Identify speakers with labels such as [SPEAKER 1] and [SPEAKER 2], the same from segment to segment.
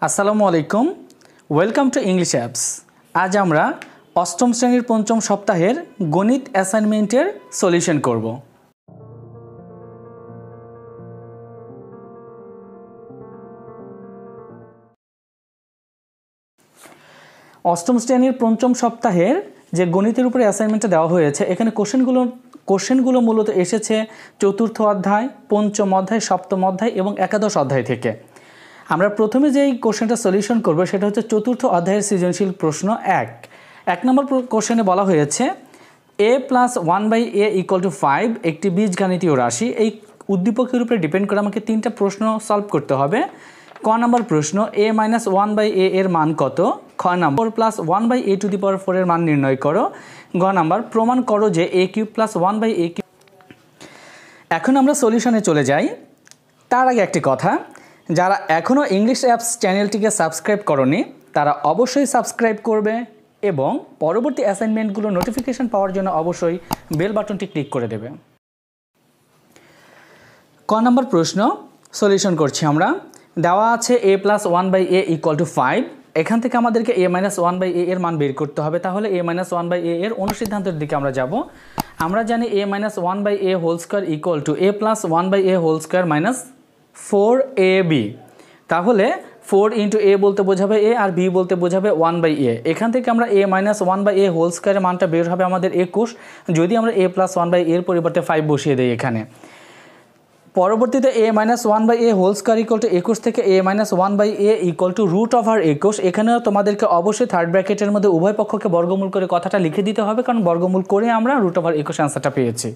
[SPEAKER 1] আসসালামু আলাইকুম, welcome to English apps. আজ আমরা অষ্টম শ্রেণীর পঞ্চম সপ্তাহের গণিত অ্যাসাইনমেন্টের সলিউশন করব। অষ্টম শ্রেণীর পঞ্চম সপ্তাহের যে গণিতের উপরে অ্যাসাইনমেন্টটা দেওয়া হয়েছে, এখানে কোশ্চেনগুলো মূলত এসেছে চতুর্থ অধ্যায়, পঞ্চম অধ্যায়, সপ্তম অধ্যায় এবং একাদশ অধ্যায় থেকে। আমরা প্রথমে যেই কোশ্চেনটা সলিউশন করব সেটা হচ্ছে চতুর্থ অধ্যায়ের সৃজনশীল প্রশ্ন এক নম্বর কোশ্চেনে বলা হয়েছে a + 1/a = 5 একটি বীজগাণিতীয় রাশি। এই উদ্দীপকের উপরে ডিপেন্ড করে আমাকে তিনটা প্রশ্ন সলভ করতে হবে। ক নম্বর প্রশ্ন a - 1/a এর মান কত? খ নম্বর + 1/a⁴ এর মান নির্ণয় করো। গ নম্বর প্রমাণ করো যে a³ + 1/a³। এখন আমরা সলিউশনে চলে যাই। তার আগে একটি কথা, যারা এখনও ইংলিশ অ্যাপস চ্যানেলটিকে সাবস্ক্রাইব করনি তারা অবশ্যই সাবস্ক্রাইব করবে এবং পরবর্তী অ্যাসাইনমেন্টগুলো নোটিফিকেশন পাওয়ার জন্য অবশ্যই বেল বাটনটি ক্লিক করে দেবে। ক নম্বর প্রশ্ন সলিউশন করছি আমরা। দেওয়া আছে a + 1/a = 5। এখান থেকে আমাদেরকে a - 1/a এর মান বের করতে হবে। তাহলে a - 1/a এর অনুসিদ্ধান্তের দিকে আমরা যাব। আমরা জানি a - 1/a² = a + 1/a² - 4ab। তাহলে 4 × a বলতে বোঝাবে a আর b বলতে বোঝাবে 1/a। এখান থেকে আমরা a - 1/a² এর মানটা বের হবে আমাদের 21, যদি আমরা a + 1/a এর পরিবর্তে 5 বসিয়ে দেই এখানে। পরবর্তীতে a - 1/a² = 21 থেকে a - 1/a = √21। এখানেও তোমাদেরকে অবশ্যই থার্ড ব্র্যাকেটের মধ্যে উভয় পক্ষকে বর্গমূল করে কথাটা লিখে দিতে হবে, কারণ বর্গমূল করে আমরা √21 অ্যান্সারটা পেয়েছি।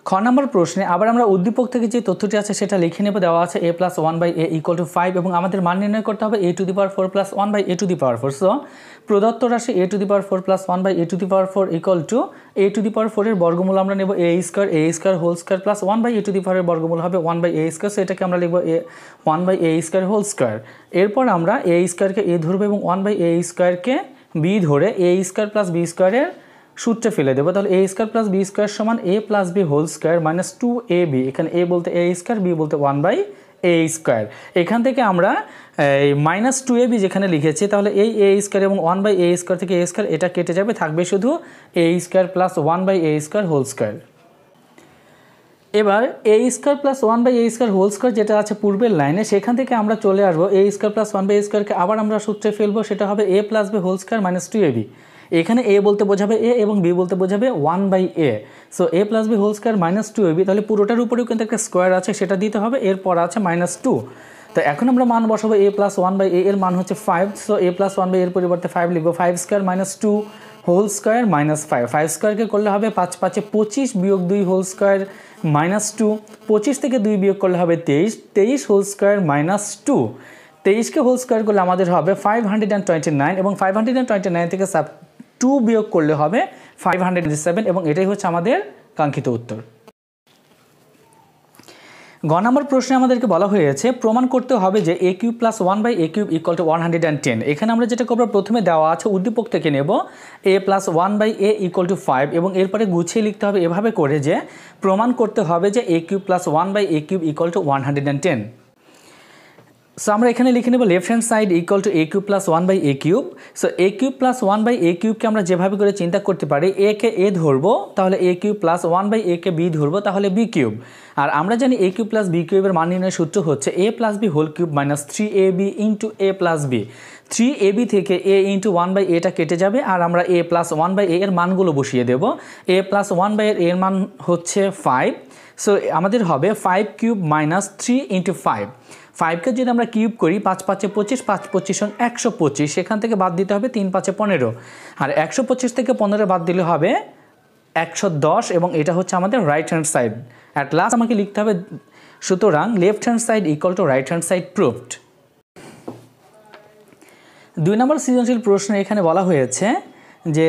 [SPEAKER 1] খ নম্বর প্রশ্নে আবার আমরা উদ্দীপক থেকে যে তথ্যটি আছে সেটা লিখে নেব। দেওয়া আছে a + 1/a = 5 এবং আমাদের মান নির্ণয় করতে হবে a⁴ + 1/a⁴। সো প্রদত্ত রাশি a⁴ + 1/a⁴ a⁴ এর বর্গমূল আমরা নেব a² + 1/a⁴ এর বর্গমূল হবে 1/a²। সো এটাকে আমরা লিখব 1/a²²। এরপর আমরা a² কে a ধরবো এবং 1/a² b ধরে a² + b² এর সূত্রে ফেলে দেবো। তাহলে a² + b² = a + b² - 2ab। এখানে a বলতে a², b বলতে 1/a²। এখান থেকে আমরা এই -2ab যেখানে লিখেছি, তাহলে এই a² এবং 1/a² থেকে a² এটা কেটে যাবে, থাকবে শুধু a² + 1/a²²। এবার a² + 1/a²² যেটা আছে পূর্বের লাইনে, সেখান থেকে আমরা চলে আসবো a² + 1/a²কে আবার আমরা সূত্রে ফেলবো, সেটা হবে a + b² - 2ab। এখানে a বলতে বোঝাবে a এবং b বলতে বোঝাবে 1/a। So a + b² - 2ab, তাহলে পুরোটার উপরেও কিন্তু একটা স্কোয়ার আছে, সেটা দিতে হবে। এরপর আছে -2। তো এখন আমরা মান বসাবো a + 1/a এর মান হচ্ছে 5। সো a + 1/a এর পরিবর্তে 5 লিখবো। 5² - 2² - 5। 5² করলে হবে 5 × 5 = 25 - 2 -2। 25 থেকে 2 বিয়োগ করলে হবে 23। 23² - 2। 23কে হোল স্কোয়ার করলে আমাদের হবে 529 এবং 529 থেকে 2 বিয়োগ করলে হবে 507 এবং এটাই হচ্ছে আমাদের কাঙ্ক্ষিত উত্তর। গ নম্বর প্রশ্নে আমাদেরকে বলা হয়েছে প্রমাণ করতে হবে যে a³ + 1/a³ = 110। এখানে আমরা যেটা করবো, প্রথমে দেওয়া আছে উদ্দীপক থেকে নেব a + 1/a = 5 এবং এরপরে গুছিয়ে লিখতে হবে এভাবে করে যে প্রমাণ করতে হবে যে a³ + 1/a³ = 110। সো আমরা এখানে লিখে নেব left hand side = a³ + 1/a³। So a³ + 1/a³ আমরা যেভাবে করে চিন্তা করতে পারি, a কে a ধরবো তাহলে a³ + 1/a কে b ধরবো তাহলে b³। আর আমরা জানি a³ + b³ এর মান নির্ণয়ের সূত্র হচ্ছে a + b³ - 3ab × a + b। 3ab থেকে a × 1/a কেটে যাবে আর আমরা a + 1/a এর মানগুলো বসিয়ে দেব। a + 1/a এর মান হচ্ছে 5। সো আমাদের হবে 5³ - 3 × 5। 5কে যদি আমরা কিউব করি, 5 × 5 = 25, 5 × 25 = 125। সেখান থেকে বাদ দিতে হবে 3 × 5 = 15 আর 125 থেকে 15 বাদ দিলে হবে 110 এবং এটা হচ্ছে আমাদের right hand side. At last আমাকে লিখতে হবে, সুতরাং left hand side = right hand side proved. 2 নম্বর সৃজনশীল প্রশ্ন এখানে বলা হয়েছে যে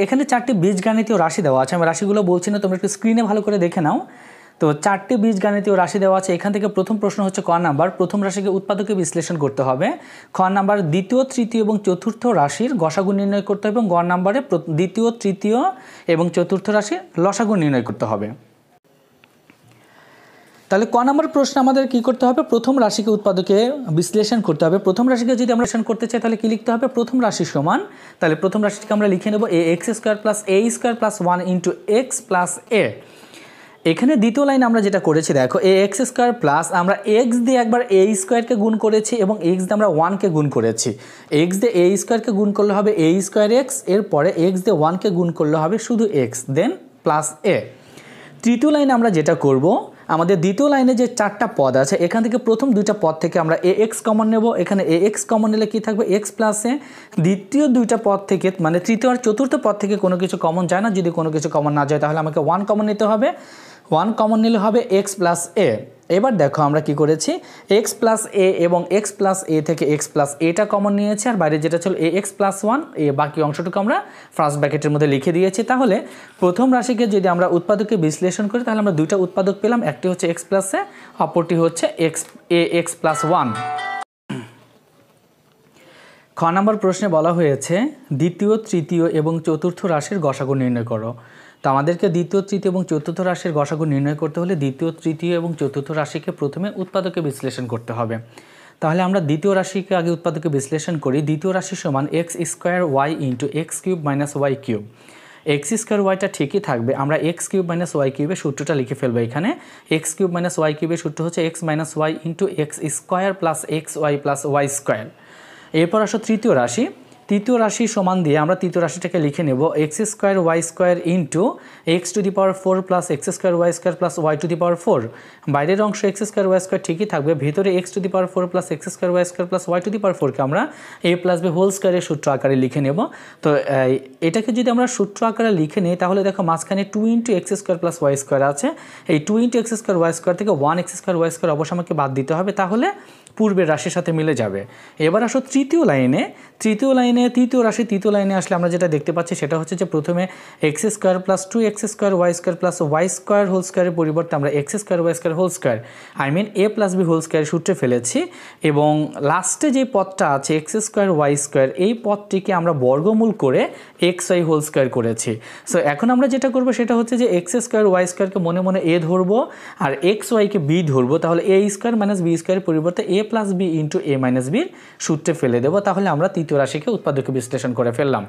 [SPEAKER 1] এখানে চারটি বীজগাণিতীয় রাশি দেওয়া আছে। আমি রাশিগুলো বলছি না, তোমরা একটু স্ক্রিনে ভালো করে দেখে নাও। তো 4টি বীজগাণিতীয় রাশি দেওয়া আছে। এখান থেকে প্রথম প্রশ্ন হচ্ছে ক নাম্বার, প্রথম রাশিকে উৎপাদকে বিশ্লেষণ করতে হবে। খ নাম্বার দ্বিতীয়, তৃতীয় এবং চতুর্থ রাশির গসাগু নির্ণয় করতে হবে এবং গ নাম্বারে দ্বিতীয়, তৃতীয় এবং চতুর্থ রাশির লসাগু নির্ণয় করতে হবে। তাহলে ক নম্বর প্রশ্ন আমাদের কি করতে হবে, প্রথম রাশিকে উৎপাদকে বিশ্লেষণ করতে হবে। প্রথম রাশিকে যদি আমরা বিশ্লেষণ করতে চাই তাহলে কি লিখতে হবে, প্রথম রাশি সমান, তাহলে প্রথম রাশিকে আমরা লিখে নেব a x square plus a square plus 1 into x plus a. এখানে দ্বিতীয় লাইন আমরা যেটা করেছি দেখো, এ এক্স স্কোয়ার প্লাস আমরা এক্স দিয়ে একবার এ স্কোয়ারকে গুণ করেছি এবং এক্স দিয়ে আমরা 1কে গুণ করেছি। এক্স দিয়ে এ স্কোয়ারকে গুণ করলে হবে এ স্কোয়ার এক্স, এরপরে এক্স দিয়ে 1কে গুণ করলে হবে শুধু এক্স, দেন প্লাস এ। তৃতীয় লাইনে আমরা যেটা করব, আমাদের দ্বিতীয় লাইনে যে 4টা পদ আছে এখান থেকে প্রথম 2টা পদ থেকে আমরা এ এক্স কমন নেব। এখানে এ এক্স কমন নিলে কী থাকবে, এক্স প্লাস এ। দ্বিতীয় 2টা পদ থেকে মানে তৃতীয় আর চতুর্থ পদ থেকে কোনো কিছু কমন যায় না, যদি কোনো কিছু কমন না যায় তাহলে আমাকে 1 কমন নিতে হবে। 1 কমন নিলে হবে এক্স প্লাস এ। এবার দেখো আমরা কি করেছি, এক্স প্লাস এ এবং এক্স প্লাস এ থেকে এক্স প্লাস এটা কমন নিয়েছি, আর বাইরে যেটা ছিল এ এক্স প্লাস 1, এ বাকি অংশটুকু আমরা ফার্স্ট ব্র্যাকেটের মধ্যে লিখে দিয়েছি। তাহলে প্রথম রাশিকে যদি আমরা উৎপাদকে বিশ্লেষণ করি তাহলে আমরা 2টা উৎপাদক পেলাম, একটি হচ্ছে এক্স প্লাস এ, অপরটি হচ্ছে এক্স প্লাস 1। খ নম্বর প্রশ্নে বলা হয়েছে দ্বিতীয়, তৃতীয় এবং চতুর্থ রাশির গসাগু নির্ণয় করো। তো আমাদেরকে দ্বিতীয়, তৃতীয় এবং চতুর্থ রাশির গসাগু নির্ণয় করতে হলে দ্বিতীয়, তৃতীয় এবং চতুর্থ রাশিকে প্রথমে উৎপাদকে বিশ্লেষণ করতে হবে। তাহলে আমরা দ্বিতীয় রাশিকে আগে উৎপাদকে বিশ্লেষণ করি। দ্বিতীয় রাশি সমান x square Y into x cube minus Y cube. X square ওয়াইটা ঠিকই থাকবে, আমরা এক্স কিউব মাইনাস ওয়াই কিউবের সূত্রটা লিখে ফেলবো এখানে। এক্স কিউব মাইনাস ওয়াই কিউবের সূত্র হচ্ছে X minus Y into x square plus x Y plus Y square. এরপর আসো তৃতীয় রাশি। তৃতীয় রাশি সমান দিয়ে আমরা তৃতীয় রাশিটাকে লিখে নেব x square Y square into x to the power 4 plus x square Y square plus y to the power 4। বাইরের অংশ এক্স স্কোয়ার ওয়াই স্কোয়ার ঠিকই থাকবে, ভেতরে x to the power 4 plus x square Y square plus y to the power 4কে আমরা a plus b whole স্কোয়ারের সূত্র আকারে লিখে নেব। তো এটাকে যদি আমরা সূত্র আকারে লিখে নিই তাহলে দেখো মাঝখানে 2 into x square plus Y square আছে। এই 2 into x square Y square থেকে 1 এক্স স্কোয়ার ওয়াই স্কোয়ার অবশ্য আমাকে বাদ দিতে হবে, তাহলে পূর্বের রাশির সাথে মিলে যাবে। এবার আসো তৃতীয় লাইনে। তৃতীয় লাইনে আসলে আমরা যেটা দেখতে পাচ্ছি সেটা হচ্ছে যে প্রথমে x square plus 2 x square Y square plus Y square whole স্কোয়ারের পরিবর্তে আমরা x square Y square whole square a plus b whole square সূত্রে ফেলেছি, এবং লাস্টে যে পদটা আছে এক্স স্কোয়ার ওয়াই স্কোয়ার এই পদটিকে আমরা বর্গমূল করে এক্স ওয়াই হোল স্কোয়ার করেছি। সো এখন আমরা যেটা করবো সেটা হচ্ছে যে এক্স স্কোয়ার ওয়াই স্কোয়ারকে মনে মনে এ ধরবো আর এক্স ওয়াইকে বি ধরবো, তাহলে এ স্কোয়ার মাইনাস বি স্কোয়ারের পরিবর্তে এ প্লাস বি ইন্টু এ মাইনাস বির সূত্রে ফেলে দেবো। তাহলে আমরা তৃতীয় রাশিকে উৎপাদকে বিশ্লেষণ করে ফেললাম।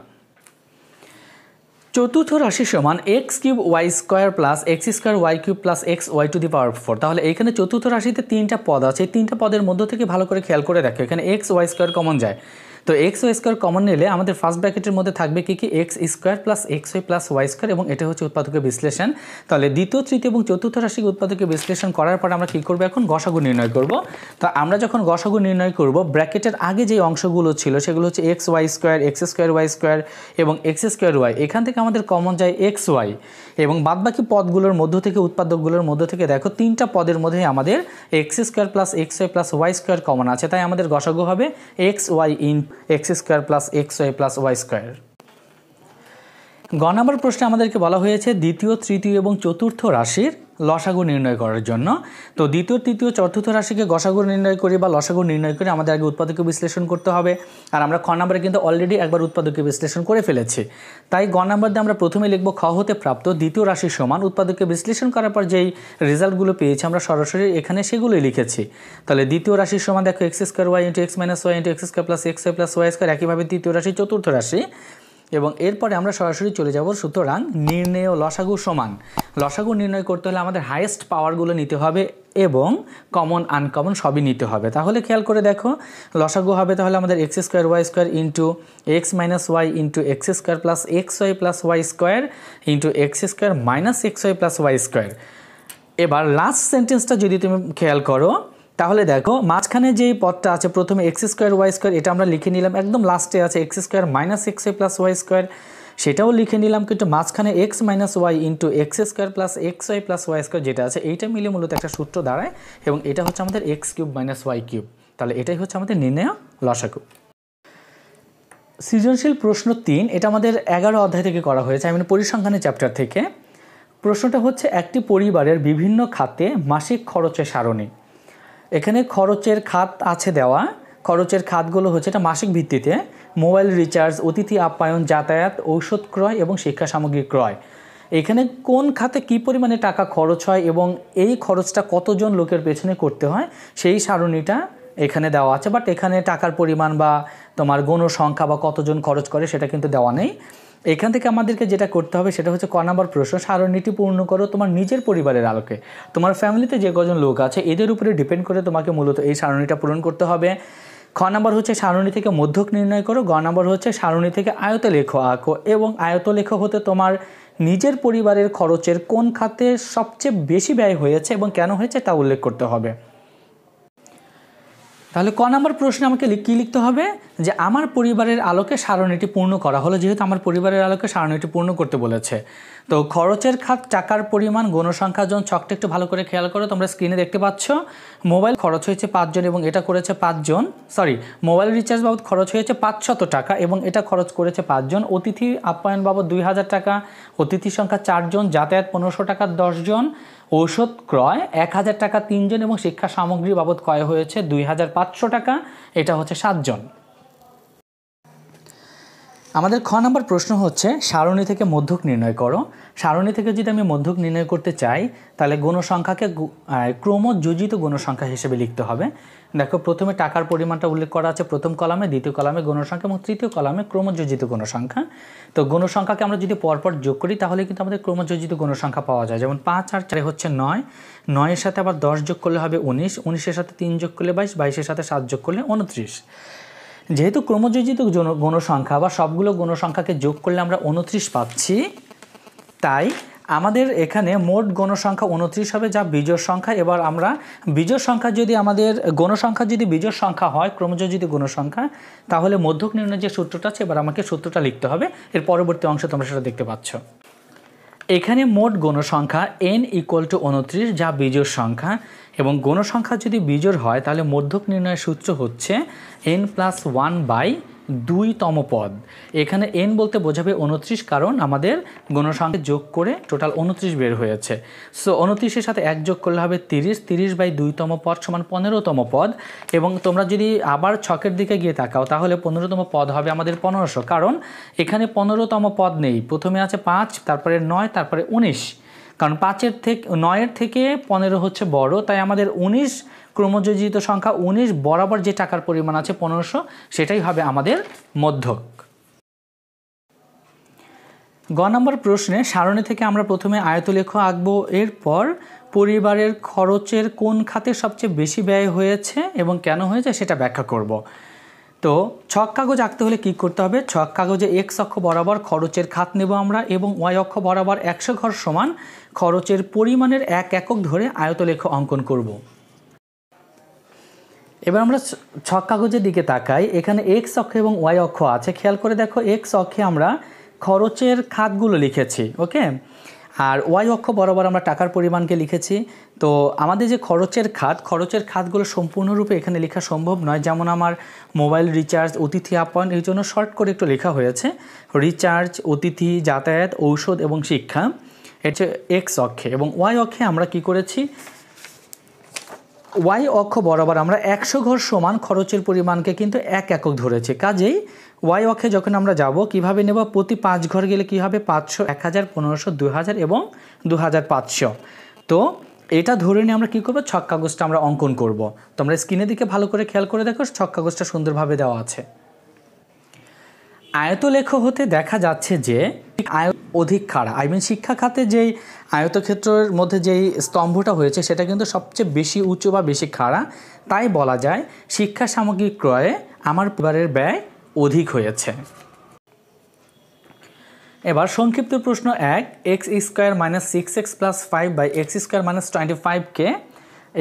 [SPEAKER 1] চতুর্থ রাশি সমান x cube y square plus x square y cube plus x y to the power 4। তাহলে এখানে চতুর্থ রাশিতে 3টা পদ আছে, এই 3টা পদের মধ্য থেকে ভালো করে খেয়াল করে দেখো এখানে এক্স ওয়াই স্কোয়ার কমন যায়। তো এক্স ওয়াই স্কোয়ার কমন নিলে আমাদের ফার্স্ট ব্র্যাকেটের মধ্যে থাকবে কি X square plus x Y plus Y square, এবং এটা হচ্ছে উৎপাদকের বিশ্লেষণ। তাহলে দ্বিতীয়, তৃতীয় এবং চতুর্থ রাশিকে উৎপাদকের বিশ্লেষণ করার পর আমরা কী করবো, এখন গসাগু নির্ণয় করব। তো আমরা যখন গসাগু নির্ণয় করব ব্র্যাকেটের আগে যে অংশগুলো ছিল সেগুলো হচ্ছে X Y square, X square Y square এবং এক্স স্কোয়ার ওয়াই। এখান থেকে আমাদের কমন যায় এক্স ওয়াই, এবং বাদবাকি পদগুলোর মধ্য থেকে উৎপাদকগুলোর মধ্য থেকে দেখো 3টা পদের মধ্যে আমাদের X square plus x Y plus Y square common আছে, তাই আমাদের গসাগু হবে X Y in X square plus x Y plus Y square. গ নম্বর প্রশ্নে আমাদেরকে বলা হয়েছে দ্বিতীয়, তৃতীয় এবং চতুর্থ রাশির লসাগু নির্ণয় করার জন্য। তো দ্বিতীয়, তৃতীয়, চতুর্থ রাশিকে গসাগু নির্ণয় করি বা লসাগু নির্ণয় করে আমাদের আগে উৎপাদকে বিশ্লেষণ করতে হবে, আর আমরা খ নম্বরে কিন্তু অলরেডি একবার উৎপাদকে বিশ্লেষণ করে ফেলেছি। তাই গ নম্বর দিয়ে আমরা প্রথমে লিখব খ হতে প্রাপ্ত দ্বিতীয় রাশির সমান উৎপাদকে বিশ্লেষণ করার পর যেই রেজাল্টগুলো পেয়েছি আমরা সরাসরি এখানে সেগুলোই লিখেছি। তাহলে দ্বিতীয় রাশির সমান দেখো X square Y into X minus Y into x square plus x Y plus Y square. একইভাবে তৃতীয় রাশি, চতুর্থ রাশি, এবং এরপরে আমরা সরাসরি চলে যাব সুতরাং নির্ণেয় লসাগু সমান। লসাগু নির্ণয় করতে হলে আমাদের হাইয়েস্ট পাওয়ারগুলো নিতে হবে এবং কমন আনকমন সবই নিতে হবে। তাহলে খেয়াল করে দেখো লসাগু হবে তাহলে আমাদের X square Y square into X minus Y into x square plus x Y plus Y square into x square minus x Y plus Y square. এবার লাস্ট সেন্টেন্সটা যদি তুমি খেয়াল করো তাহলে দেখো মাঝখানে যেই পদটা আছে প্রথমে এক্স স্কোয়ার ওয়াই স্কোয়ার এটা আমরা লিখে নিলাম, একদম লাস্টে আছে X square minus x Y plus Y square, সেটাও লিখে নিলাম, কিন্তু মাঝখানে X minus Y into x square plus x Y plus Y square যেটা আছে এইটা মিলে মূলত একটা সূত্র দাঁড়ায়, এবং এটা হচ্ছে আমাদের X cube minus Y cube. তাহলে এটাই হচ্ছে আমাদের নির্ণেয় লসাগু। সৃজনশীল প্রশ্ন 3, এটা আমাদের 11 অধ্যায় থেকে করা হয়েছে, পরিসংখ্যানের চ্যাপ্টার থেকে। প্রশ্নটা হচ্ছে একটি পরিবারের বিভিন্ন খাতে মাসিক খরচের সারণী। এখানে খরচের খাত আছে দেওয়া, খরচের খাতগুলো হচ্ছে এটা মাসিক ভিত্তিতে মোবাইল রিচার্জ, অতিথি আপ্যায়ন, যাতায়াত, ঔষধ ক্রয় এবং শিক্ষা সামগ্রী ক্রয়। এখানে কোন খাতে কী পরিমাণে টাকা খরচ হয় এবং এই খরচটা কতজন লোকের পেছনে করতে হয় সেই সারণীটা এখানে দেওয়া আছে, বাট এখানে টাকার পরিমাণ বা তোমার গণসংখ্যা বা কতজন খরচ করে সেটা কিন্তু দেওয়া নেই। এখান থেকে আমাদেরকে যেটা করতে হবে সেটা হচ্ছে ক নম্বর প্রশ্ন, সারণীটি পূর্ণ করো তোমার নিজের পরিবারের আলোকে। তোমার ফ্যামিলিতে যে কজন লোক আছে এদের উপরে ডিপেন্ড করে তোমাকে মূলত এই সারণীটা পূরণ করতে হবে। খ নম্বর হচ্ছে সারণী থেকে মধ্যক নির্ণয় করো। গ নম্বর হচ্ছে সারণী থেকে আয়তলেখ আঁকো এবং আয়তলেখ হতে তোমার নিজের পরিবারের খরচের কোন খাতে সবচেয়ে বেশি ব্যয় হয়েছে এবং কেন হয়েছে তা উল্লেখ করতে হবে। তাহলে ক নম্বর প্রশ্নে আমাকে কী লিখতে হবে, যে আমার পরিবারের আলোকে সারণীটি পূর্ণ করা হলো, যেহেতু আমার পরিবারের আলোকে সারণীটি পূর্ণ করতে বলেছে। তো খরচের খাত, টাকার পরিমাণ, গণসংখ্যা জন, ছকটা একটু ভালো করে খেয়াল করো, তোমরা স্ক্রিনে দেখতে পাচ্ছ। মোবাইল খরচ হয়েছে 5 জন এবং এটা করেছে 5 জন, মোবাইল রিচার্জ বাবদ খরচ হয়েছে 500 টাকা এবং এটা খরচ করেছে 5 জন। অতিথি আপ্যায়ন বাবদ 2000 টাকা, অতিথি সংখ্যা 4 জন, যাতায়াত 1500 টাকা 10 জন, ঔষধ ক্রয় 1000 টাকা 3 জন এবং শিক্ষা সামগ্রী বাবদ ক্রয় হয়েছে 2500 টাকা, এটা হচ্ছে 7 জন। আমাদের খ নম্বর প্রশ্ন হচ্ছে সারণী থেকে মধ্যক নির্ণয় করো। সারণী থেকে যদি আমি মধ্যক নির্ণয় করতে চাই তাহলে গণসংখ্যাকে ক্রমযোজিত গণসংখ্যা হিসেবে লিখতে হবে। দেখো প্রথমে টাকার পরিমাণটা উল্লেখ করা আছে প্রথম কলামে, দ্বিতীয় কলামে গণসংখ্যা এবং তৃতীয় কলামে ক্রমযোজিত গণসংখ্যা। তো গণসংখ্যাকে আমরা যদি পরপর যোগ করি তাহলে কিন্তু আমাদের ক্রমযোজিত গণসংখ্যা পাওয়া যায়। যেমন 5 আর 4 হচ্ছে 9, 9-এর সাথে আবার 10 যোগ করলে হবে 19, 19-এর সাথে 3 যোগ করলে 22, 22-এর সাথে 7 যোগ করলে 29। যেহেতু ক্রমযোজিত গণসংখ্যা বা সবগুলো গণসংখ্যাকে যোগ করলে আমরা 29 পাচ্ছি, তাই আমাদের এখানে মোট গণসংখ্যা 29 হবে, যা বিজোড় সংখ্যা। এবার আমরা বিজোড় সংখ্যা যদি আমাদের গণসংখ্যা যদি বিজোড় সংখ্যা হয় ক্রমযোজিত গণসংখ্যা, তাহলে মধ্যক নির্ণয়ের যে সূত্রটা আছে এবার আমাকে সূত্রটা লিখতে হবে। এর পরবর্তী অংশে তোমরা সেটা দেখতে পাচ্ছ। এখানে মোট গণসংখ্যা n = 29, যা বিজোড় সংখ্যা, এবং গণসংখ্যা যদি বিজোড় হয় তাহলে মধ্যক নির্ণয়ের সূত্র হচ্ছে n+1/2তম পদ। এখানে n বলতে বোঝাবে 29, কারণ আমাদের গণসংখ্যা যোগ করে টোটাল 29 বের হয়েছে। সো 29-এর সাথে 1 যোগ করলে হবে 30, 30/2তম পদ সমান 15তম পদ। এবং তোমরা যদি আবার ছকের দিকে গিয়ে তাকাও তাহলে 15তম পদ হবে আমাদের 1500, কারণ এখানে 15তম পদ নেই। প্রথমে আছে 5, তারপরে 9, তারপরে 19, কারণ 9-এর থেকে 15 হচ্ছে বড়, তাই আমাদের 19 ক্রমযোজিত সংখ্যা 19 বরাবর যে টাকার পরিমাণ আছে 1500, সেটাই হবে আমাদের মধ্যক। গ নম্বর প্রশ্নে সারণী থেকে আমরা প্রথমে আয়তলেখ আঁকবো, এরপর পরিবারের খরচের কোন খাতে সবচেয়ে বেশি ব্যয় হয়েছে এবং কেন হয়েছে সেটা ব্যাখ্যা করব। তো ছক কাগজ আঁকতে হলে কি করতে হবে, ছক কাগজে x অক্ষ বরাবর খরচের খাত নেব আমরা এবং y অক্ষ বরাবর 100 ঘর সমান খরচের পরিমাণের 1 একক ধরে আয়তলেখ অঙ্কন করব। এবার আমরা ছক কাগজের দিকে তাকাই, এখানে x অক্ষ এবং y অক্ষ আছে। খেয়াল করে দেখো, x অক্ষে আমরা খরচের খাতগুলো লিখেছি, ওকে, আর y অক্ষ বরাবর আমরা টাকার পরিমাণকে লিখেছি। তো আমাদের যে খরচের খাতগুলো সম্পূর্ণরূপে এখানে লেখা সম্ভব নয়। যেমন আমার মোবাইল রিচার্জ, অতিথি আপ্যায়ন, এই জন্য শর্ট করে একটু লেখা হয়েছে রিচার্জ, অতিথি, যাতায়াত, ঔষধ এবং শিক্ষা। এটা x অক্ষে। এবং y অক্ষে আমরা কি করেছি, y অক্ষ বরাবর আমরা 100 ঘর সমান খরচের পরিমাণকে কিন্তু 1 একক ধরেছি। কাজেই y অক্ষে যখন আমরা যাব কিভাবে নেব, প্রতি 5 ঘর গেলে কি হবে, 500, 1000, 1500, 2000 এবং 2500। তো এটা ধরে নিয়ে আমরা কি করব, ছক কাগজটা আমরা অঙ্কন করব। তোমরা স্ক্রিনের দিকে ভালো করে খেয়াল করে দেখো, ছক কাগজটা সুন্দরভাবে দেওয়া আছে। আয়তলেখ হতে দেখা যাচ্ছে যে অধিক খাড়া, শিক্ষা খাতে যেই আয়তক্ষেত্রের মধ্যে যেই স্তম্ভটা হয়েছে সেটা কিন্তু সবচেয়ে বেশি উঁচু বা বেশি খাড়া, তাই বলা যায় শিক্ষা সামগ্রী ক্রয়ে আমার পরিবারের ব্যয় অধিক হয়েছে। এবার সংক্ষিপ্ত প্রশ্ন 1, x² - 6x + 5/x² - 25কে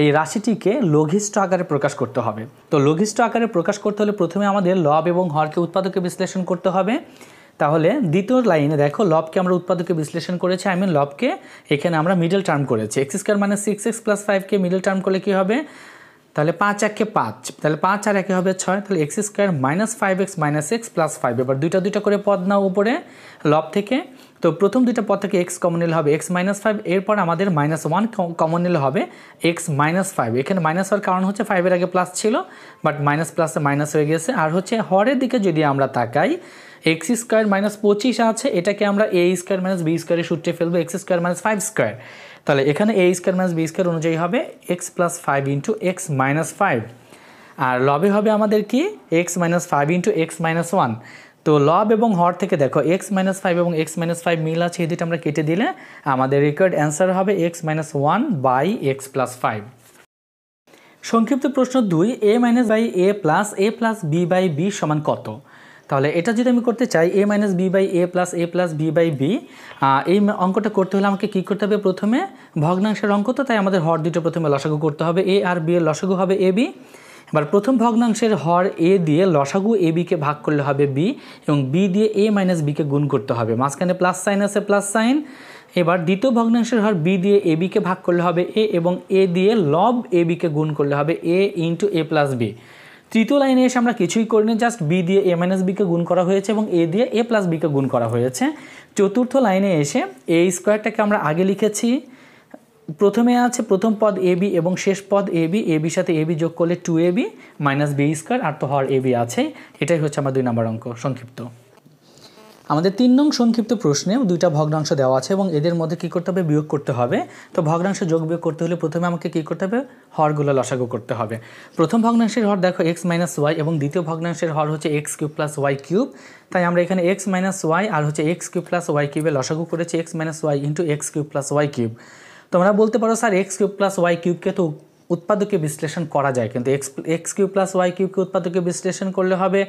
[SPEAKER 1] এই রাশিটিকে লঘিষ্ঠ আকারে প্রকাশ করতে হবে। তো লঘিষ্ঠ আকারে প্রকাশ করতে হলে প্রথমে আমাদের লব এবং হরকে উৎপাদকে বিশ্লেষণ করতে হবে। তাহলে দ্বিতীয় লাইনে দেখো, লবকে আমরা উৎপাদকে বিশ্লেষণ করেছি, লবকে এখানে আমরা মিডল টার্ম করেছি। x² - 6x + 5কে মিডল টার্ম করলে কি হবে, তাহলে 5 1 5, তাহলে 5 আর 1 হবে 6, তাহলে x² - 5x - x + 5। এবার দুইটা করে পদ নাও উপরে লব থেকে, তো প্রথম দুইটা পদ থেকে এক্স কমন নিলে হবে এক্স মাইনাস ফাইভ, এরপর আমাদের -1 কমন নিলে হবে এক্স মাইনাস ফাইভ। এখানে মাইনাস হওয়ার কারণ হচ্ছে 5-এর আগে প্লাস ছিল, বাট মাইনাস প্লাসে মাইনাস হয়ে গেছে। আর হচ্ছে হরের দিকে যদি আমরা তাকাই, এক্স স্কোয়ার -25 আছে, এটাকে আমরা এ স্কোয়ার মাইনাস বি স্কোয়ারের সূত্রে ফেলবো, এক্স স্কোয়ার মাইনাস 5 স্কোয়ার। তাহলে এখানে এ স্কোয়ার মাইনাস বি স্কোয়ার অনুযায়ী হবে x plus 5 into X minus 5, আর লবে হবে আমাদের কি x minus 5 into X minus 1। তো লব এবং হর থেকে দেখো এক্স মাইনাস 5 এবং এক্স মাইনাস 5 মিল আছে, এই দুটো আমরা কেটে দিলে আমাদের রিকোয়ার্ড অ্যান্সার হবে x minus 1 by x plus 5। সংক্ষিপ্ত প্রশ্ন 2, a minus by a plus b by b সমান কত? তাহলে এটা যদি আমি করতে চাই a minus b by a plus b by b, এই অঙ্কটা করতে হলে আমাকে কী করতে হবে? প্রথমে ভগ্নাংশের অঙ্ক, তো তাই আমাদের হর দুটো প্রথমে লসাগু করতে হবে। এ আর বি এর লসাগু হবে এ বি। এবার প্রথম ভগ্নাংশের হর এ দিয়ে লসাগু এ বিকে ভাগ করলে হবে বি, এবং বি দিয়ে এ মাইনাস বিকে গুণ করতে হবে, মাঝখানে প্লাস সাইন আছে, প্লাস সাইন। এবার দ্বিতীয় ভগ্নাংশের হর বি দিয়ে এ বিকে ভাগ করলে হবে এ, এবং এ দিয়ে লব এ বিকে গুণ করলে হবে এ ইন্টু এ প্লাস বি। তৃতীয় লাইনে এসে আমরা কিছুই করিনি, জাস্ট বি দিয়ে এ মাইনাস বিকে গুণ করা হয়েছে এবং এ দিয়ে এ প্লাস বিকে গুণ করা হয়েছে। চতুর্থ লাইনে এসে এ স্কোয়ারটাকে আমরা আগে লিখেছি, প্রথমে আছে প্রথম পদ এ বি এবং শেষ পদ এ বির সাথে এ বি যোগ করলে 2ab মাইনাস বি স্কোয়ার, আর তো হর এ বি আছে। এটাই হচ্ছে আমার 2 নম্বর অঙ্ক সংক্ষিপ্ত। আমাদের 3 নং সংক্ষিপ্ত প্রশ্নে দুইটা ভগ্নাংশ দেওয়া আছে এবং এদের মধ্যে কী করতে হবে? বিয়োগ করতে হবে। তো ভগ্নাংশ যোগ বিয়োগ করতে হলে প্রথমে আমাকে কী করতে হবে? হরগুলো লসাগু করতে হবে। প্রথম ভগ্নাংশের হর দেখো এক্স মাইনাস ওয়াই এবং দ্বিতীয় ভগ্নাংশের হর হচ্ছে x cube plus Y cube. তাই আমরা এখানে এক্স মাইনাস ওয়াই আর হচ্ছে এক্স কিউব প্লাস ওয়াই কিউবে লসাগু করেছি x minus Y into x cube plus Y cube. তোমরা বলতে পারো sir x cube plus Y কিউবকে তো উৎপাদকে বিশ্লেষণ করা যায়, কিন্তু এক্স কিউব প্লাস ওয়াই কিউবকে উৎপাদকে বিশ্লেষণ করলে হবে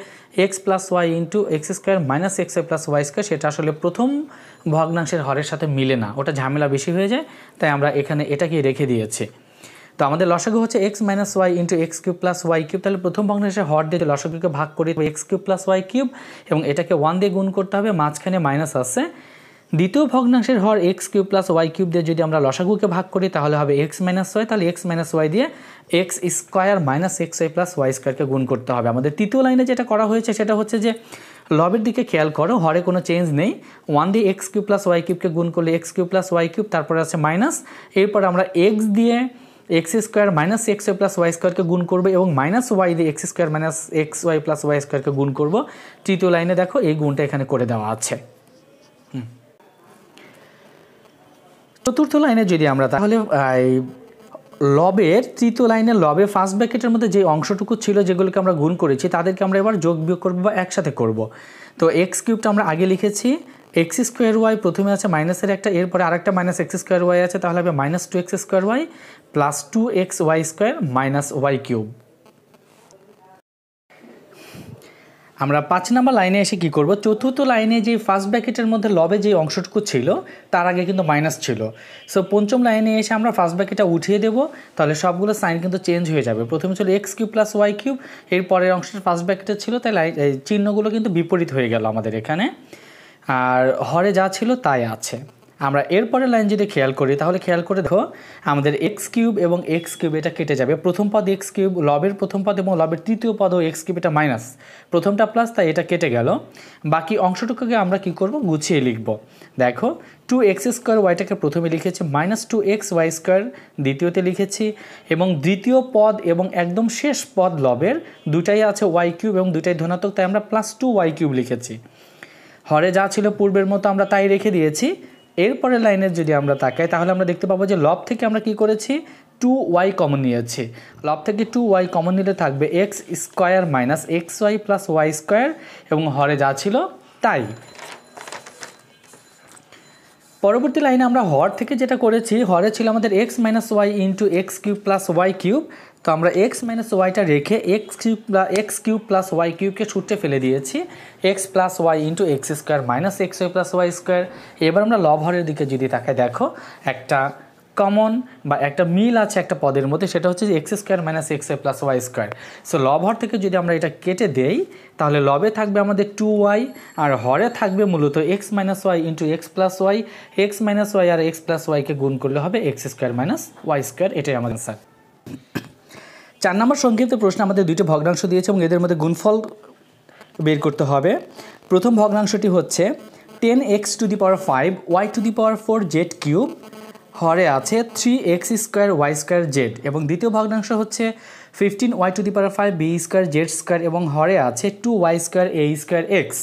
[SPEAKER 1] x plus Y into x square minus x Y plus Y square. সেটা আসলে প্রথম ভগ্নাংশের হরের সাথে মিলে না, ওটা ঝামেলা বেশি হয়ে যায়, তাই আমরা এখানে এটাকে রেখে দিয়েছি। তো আমাদের লসাগু হচ্ছে X minus Y into x cube plus Y cube. তাহলে প্রথম ভগ্নাংশের হর দিয়ে লসাগুকে ভাগ করি X cube plus Y cube, এবং এটাকে 1 দিয়ে গুণ করতে হবে, মাঝখানে মাইনাস আছে। দ্বিতীয় ভগ্নাংশের হর x cube plus Y cube দিয়ে যদি আমরা লসাগুকে ভাগ করি তাহলে হবে এক্স মাইনাস ওয়াই, তাহলে এক্স মাইনাস ওয়াই দিয়ে x square minus x Y plus y স্কোয়ারকে গুণ করতে হবে। আমাদের তৃতীয় লাইনে যেটা করা হয়েছে সেটা হচ্ছে যে লবের দিকে খেয়াল করো, হরে কোনো চেঞ্জ নেই। 1 দিয়ে এক্স কিউব প্লাস ওয়াই কিউবকে গুণ করলে x cube plus Y cube, তারপরে আছে মাইনাস, এরপর আমরা এক্স দিয়ে x square minus x Y plus y স্কোয়ারকে গুণ করবো এবং মাইনাস ওয়াই দিয়ে x square minus x Y plus y স্কোয়ারকে গুণ করবো। তৃতীয় লাইনে দেখো এই গুণটা এখানে করে দেওয়া আছে। চতুর্থ লাইনে যদি আমরা তাহলে লবের তৃতীয় লাইনের লবে ফার্স্ট ব্র্যাকেটের মধ্যে যে অংশটুকু ছিল যেগুলোকে আমরা গুণ করেছি তাদেরকে আমরা এবার যোগ বিয়োগ করবো বা একসাথে করব। তো এক্স কিউবটা আমরা আগে লিখেছি, এক্স স্কোয়ার ওয়াই প্রথমে আছে মাইনাসের একটা, এরপরে আরেকটা মাইনাস এক্স স্কোয়ার ওয়াই আছে, তাহলে হবে minus 2x square Y plus 2x Y square minus Y cube. আমরা 5 নম্বর লাইনে এসে কি করব? চতুর্থ লাইনে যে ফার্স্ট ব্র্যাকেটের মধ্যে লবে যে অংশটুকু ছিল তার আগে কিন্তু মাইনাস ছিল, সো পঞ্চম লাইনে এসে আমরা ফার্স্ট ব্র্যাকেটটা উঠিয়ে দেবো, তাহলে সবগুলো সাইন কিন্তু চেঞ্জ হয়ে যাবে। প্রথমে ছিল X cube plus Y cube, এর পরের অংশটা ফার্স্ট ব্র্যাকেটে ছিল, তাই চিহ্নগুলো কিন্তু বিপরীত হয়ে গেল আমাদের এখানে, আর হরে যা ছিল তাই আছে। আমরা এরপরের লাইন যদি খেয়াল করি তাহলে খেয়াল করে দেখো আমাদের এক্স কিউব এবং এক্স কিউব এটা কেটে যাবে। প্রথম পদ এক্স কিউব, লবের প্রথম পদ এবং লবের তৃতীয় পদও এক্স কিউব, এটা মাইনাস, প্রথমটা প্লাস, তাই এটা কেটে গেল। বাকি অংশটুকুকে আমরা কি করব? গুছিয়ে লিখব। দেখো 2x স্কোয়ার ওয়াইটাকে প্রথমে লিখেছি, মাইনাস 2x ওয়াই স্কোয়ার দ্বিতীয়তে লিখেছি, এবং দ্বিতীয় পদ এবং একদম শেষ পদ লবের দুটাই আছে ওয়াই কিউব এবং দুটাই ধনাত্মক, তাই আমরা প্লাস 2 ওয়াই কিউব লিখেছি। হরে যা ছিল পূর্বের মতো আমরা তাই রেখে দিয়েছি। এরপরের লাইনের যদি আমরা তাকাই তাহলে আমরা দেখতে পাবো যে লব থেকে আমরা কি করেছি? 2y কমন নিয়েছি। লব থেকে 2y কমন নিলে থাকবে X square minus x Y plus Y square, এবং হরে যা ছিল তাই। পরবর্তী লাইনে আমরা হর থেকে যেটা করেছি, হরে ছিল আমাদের X minus Y into x cube plus Y cube, তো আমরা এক্স মাইনাস ওয়াইটা রেখে এক্স কিউব প্লাস ওয়াই কিউবকে ছুটে ফেলে দিয়েছি X plus Y into x square minus x Y plus Y square. এবার আমরা লব হরের দিকে যদি তাকাই দেখো একটা কমন বা একটা মিল আছে একটা পদের মধ্যে, সেটা হচ্ছে যে X square minus x Y plus Y square. So লব হর থেকে যদি আমরা এটা কেটে দেই তাহলে লবে থাকবে আমাদের 2y আর হরে থাকবে মূলত x minus Y into x plus y. X minus y আর এক্স প্লাস ওয়াইকে গুণ করলে হবে x square minus y square, এটাই আমাদের অ্যান্সার। 4 নম্বর সংক্ষিপ্ত প্রশ্ন আমাদের দুইটি ভগ্নাংশ দিয়েছে এবং এদের মধ্যে গুণফল বের করতে হবে। প্রথম ভগ্নাংশটি হচ্ছে 10x to the power 5 y to the power 4 z cube হরে আছে 3x square Y square Z, এবং দ্বিতীয় ভগ্নাংশ হচ্ছে 15y to the power 5 B square Z square এবং হরে আছে 2y স্কোয়ার এ স্কোয়ার এক্স।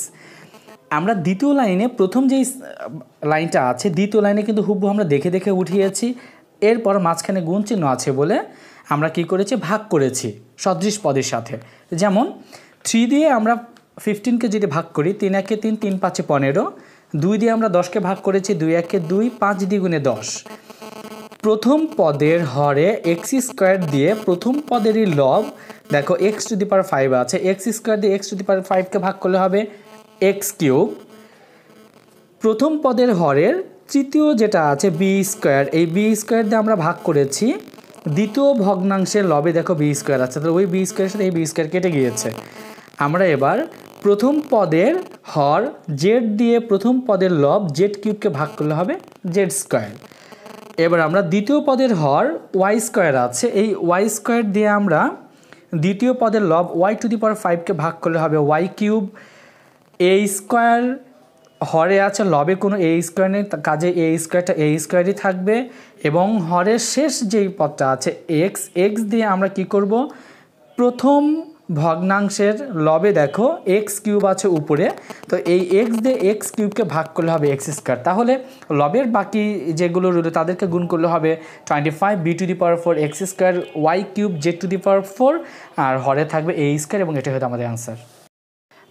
[SPEAKER 1] আমরা দ্বিতীয় লাইনে প্রথম যেই লাইনটা আছে দ্বিতীয় লাইনে কিন্তু হুবহু আমরা দেখে দেখে উঠিয়েছি, এরপর মাঝখানে গুণ চিহ্ন আছে বলে আমরা কি করেছি, ভাগ করেছি সদৃশ পদের সাথে। যেমন 3 দিয়ে আমরা 15কে যদি ভাগ করি 3 একে 3, 3 5 15, 2 দিয়ে আমরা 10কে ভাগ করেছি 2 একে 2, 5 দ্বিগুণে 10। প্রথম পদের হরে এক্স স্কোয়ার দিয়ে প্রথম পদেরই লব, দেখো এক্স টু দি পাওয়ার 5 আছে, এক্স স্কোয়ার দিয়ে এক্স টু দি পাওয়ার 5কে ভাগ করলে হবে এক্স কিউব। প্রথম পদের হরের তৃতীয় যেটা আছে বি স্কোয়ার, এই বি স্কোয়ার দিয়ে আমরা ভাগ করেছি দ্বিতীয় ভগ্নাংশের লবে, দেখো বি স্কোয়ার আছে, তাহলে ওই বি স্কোয়ারের সাথে এই বি স্কোয়ার কেটে গিয়েছে। আমরা এবার প্রথম পদের হর জেড দিয়ে প্রথম পদের লব জেড কিউবকে ভাগ করলে হবে জেড স্কোয়ার। এবার আমরা দ্বিতীয় পদের হর ওয়াই স্কোয়ার আছে, এই ওয়াই স্কোয়ার দিয়ে আমরা দ্বিতীয় পদের লব ওয়াই টু দি পাওয়ার 5কে ভাগ করলে হবে ওয়াই কিউব। এ স্কোয়ার হরে আছে, লবে কোনো এ স্কোয়ার নেই, কাজে এ স্কোয়ারটা এ স্কোয়ারই থাকবে, এবং হরের শেষ যেই পদটা আছে এক্স, এক্স দিয়ে আমরা কি করব, প্রথম ভগ্নাংশের লবে দেখো এক্স কিউব আছে উপরে, তো এই এক্স দিয়ে এক্স কিউবকে ভাগ করলে হবে এক্স স্কোয়ার। তাহলে লবের বাকি যেগুলো রইল তাদেরকে গুণ করলে হবে 25 B to the power 4 x square y cube z to the power 4, আর হরে থাকবে এ স্কোয়ার, এবং এটা হয়তো আমাদের আনসার।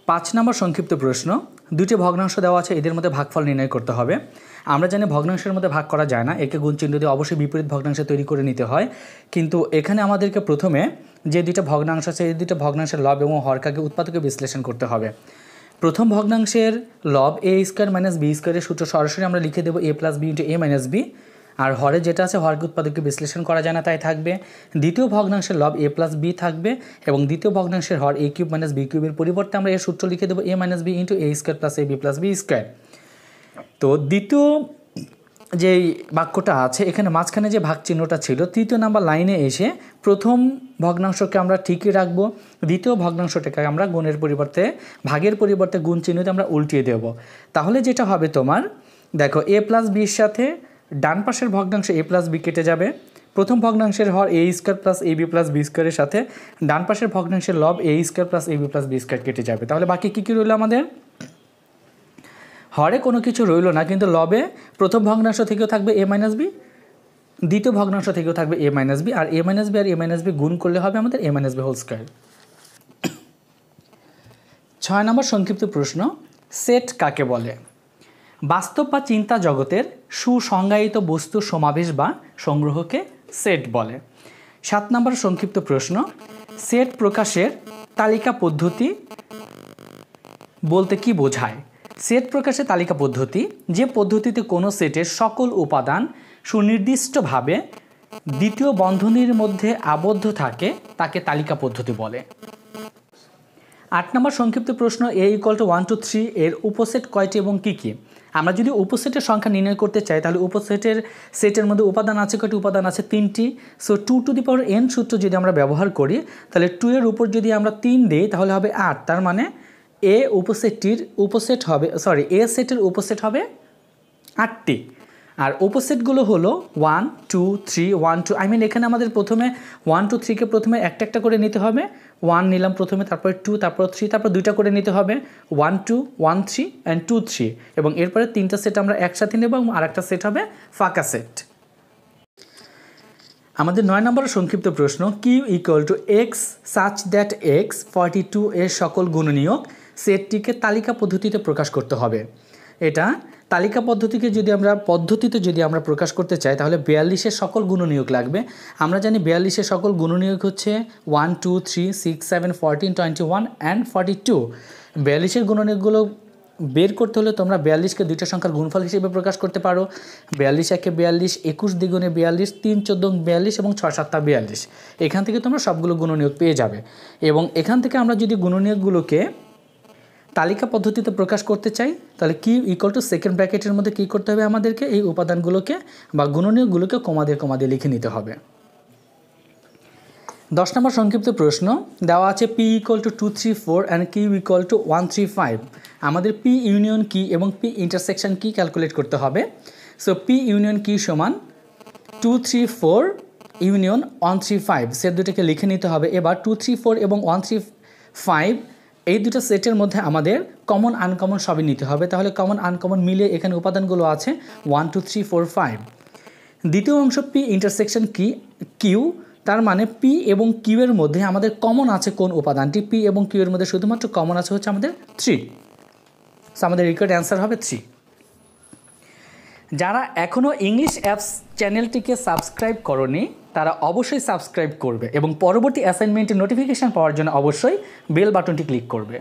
[SPEAKER 1] 5 নম্বর সংক্ষিপ্ত প্রশ্ন, দুটি ভগ্নাংশ দেওয়া আছে, এদের মধ্যে ভাগফল নির্ণয় করতে হবে। আমরা জানি ভগ্নাংশের মধ্যে ভাগ করা যায় না, একে গুণ চিহ্ন দিয়ে অবশ্যই বিপরীত ভগ্নাংশ তৈরি করে নিতে হয়, কিন্তু এখানে আমাদেরকে প্রথমে যে দুইটা ভগ্নাংশ আছে এই দুইটা ভগ্নাংশের লব এবং হরকাকে উৎপাদকে বিশ্লেষণ করতে হবে। প্রথম ভগ্নাংশের লব এ স্কোয়ার মাইনাস বি স্কোয়ারের সূত্র সরাসরি আমরা লিখে দেবো এ প্লাস বি ইন্টু এ মাইনাস বি, আর হরে যেটা আছে হরকে উৎপাদককে বিশ্লেষণ করা যায় না তাই থাকবে। দ্বিতীয় ভগ্নাংশের লব এ প্লাস বি থাকবে, এবং দ্বিতীয় ভগ্নাংশের হর এ কিউব মাইনাস বি কিউবের পরিবর্তে আমরা এর সূত্র লিখে দেবো এ minus B into A square plus A B plus B square. তো দ্বিতীয় যেই বাক্যটা আছে এখানে মাঝখানে যে ভাগ চিহ্নটা ছিল তৃতীয় নাম্বার লাইনে এসে প্রথম ভগ্নাংশকে আমরা ঠিকই রাখবো, দ্বিতীয় ভগ্নাংশটাকে আমরা গুণের পরিবর্তে ভাগের পরিবর্তে গুণ চিহ্নতে আমরা উল্টিয়ে দেব। তাহলে যেটা হবে তোমার দেখো এ প্লাস বির সাথে ডান পাশের ভগ্নাংশ এ প্লাস বি কেটে যাবে, প্রথম ভগ্নাংশের হর এ square plus A B plus B স্কোয়ারের সাথে ডান পাশের ভগ্নাংশের লব এ square plus A B plus B square কেটে যাবে। তাহলে বাকি কী কী রইল আমাদের, হরে কোনো কিছু রইল না, কিন্তু লবে প্রথম ভগ্নাংশ থেকেও থাকবে এ মাইনাস বি, দ্বিতীয় ভগ্নাংশ থেকেও থাকবে এ মাইনাস বি, আর এ মাইনাস বি আর এ মাইনাস বি গুণ করলে হবে আমাদের এ মাইনাস বি হোল স্কোয়ার। 6 নম্বর সংক্ষিপ্ত প্রশ্ন, সেট কাকে বলে? বাস্তব বা চিন্তা জগতের সুসংজ্ঞায়িত বস্তুর সমাবেশ বা সংগ্রহকে সেট বলে। 7 নম্বর সংক্ষিপ্ত প্রশ্ন, সেট প্রকাশের তালিকা পদ্ধতি বলতে কি বোঝায়? সেট প্রকাশের তালিকা পদ্ধতি যে পদ্ধতিতে কোনো সেটের সকল উপাদান সুনির্দিষ্টভাবে দ্বিতীয় বন্ধনীর মধ্যে আবদ্ধ থাকে তাকে তালিকা পদ্ধতি বলে। 8 নম্বর সংক্ষিপ্ত প্রশ্ন, এ ইকুয়াল টু 1 2 3 এর উপসেট কয়টি এবং কী কী? আমরা যদি উপসেটের সংখ্যা নির্ণয় করতে চাই তাহলে উপসেটের সেটের মধ্যে উপাদান আছে কয়টি? উপাদান আছে 3টি। So 2 two the power n সূত্র যদি আমরা ব্যবহার করি তাহলে 2 এর উপর যদি আমরা 3 দিই তাহলে হবে 8, তার মানে এ উপসেটটির উপসেট হবে এ সেটের উপসেট হবে 8টি, আর উপসেটগুলো হলো 1 2 3 1 2, এখানে আমাদের প্রথমে 1 2 3কে প্রথমে একটা একটা করে নিতে হবে, 1 নিলাম প্রথমে, তারপরে 2, তারপর 3, তারপর দুইটা করে নিতে হবে 1 2 1 3 অ্যান্ড 2 3, এবং এরপরে 3টা সেট আমরা একসাথে নেব এবং আরেকটা সেট হবে ফাঁকা সেট। আমাদের 9 নম্বরের সংক্ষিপ্ত প্রশ্ন, Q equal to X such that X 42 এর সকল গুণনীয়ক সেটটিকে তালিকা পদ্ধতিতে প্রকাশ করতে হবে। এটা তালিকা পদ্ধতিতে যদি আমরা প্রকাশ করতে চাই তাহলে 42-এর সকল গুণনীয়ক লাগবে। আমরা জানি 42-এর সকল গুণনীয়ক হচ্ছে 1 2 3 6 7 14 21 অ্যান্ড 42। 42-এর গুণনীয়কগুলো বের করতে হলে তোমরা 42কে দুইটা সংখ্যার গুণফল হিসেবে প্রকাশ করতে পারো। 42 একে 42, 21 দ্বিগুণে 42, 3 14 42 এবং 6 7 42। এখান থেকে তোমরা সবগুলো গুণনীয়ক পেয়ে যাবে, এবং এখান থেকে আমরা যদি গুণনীয়কগুলোকে তালিকা পদ্ধতিতে প্রকাশ করতে চাই তাহলে কিউ ইকুয়াল টু সেকেন্ড ব্র্যাকেটের মধ্যে কী করতে হবে, আমাদেরকে এই উপাদানগুলোকে বা গুণনীয়কগুলোকে কমা দিয়ে লিখে নিতে হবে। 10 নম্বর সংক্ষিপ্ত প্রশ্ন দেওয়া আছে P = 234 অ্যান্ড Q = 135। আমাদের P ইউনিয়ন কি এবং P ইন্টারসেকশন কি ক্যালকুলেট করতে হবে। সো P ইউনিয়ন কি সমান 234 ইউনিয়ন 135, সেট দুটোকে লিখে নিতে হবে। এবার 234 এবং 135 এই দুটো সেটের মধ্যে আমাদের কমন আনকমন সবই নিতে হবে। তাহলে কমন আনকমন মিলে এখানে উপাদানগুলো আছে 1 2 3 4 5। দ্বিতীয় অংশ P ইন্টারসেকশন কি কিউ, তার মানে P এবং Q এর মধ্যে আমাদের কমন আছে কোন উপাদানটি। P এবং Q এর মধ্যে শুধুমাত্র কমন আছে হচ্ছে আমাদের 3। সো আমাদের রিকোয়ার্ড অ্যান্সার হবে 3। যারা এখনও ইংলিশ অ্যাপস চ্যানেলটিকে সাবস্ক্রাইব করনি তারা অবশ্যই সাবস্ক্রাইব করবে এবং পরবর্তী অ্যাসাইনমেন্টের নোটিফিকেশান পাওয়ার জন্য অবশ্যই বেল বাটনটি ক্লিক করবে।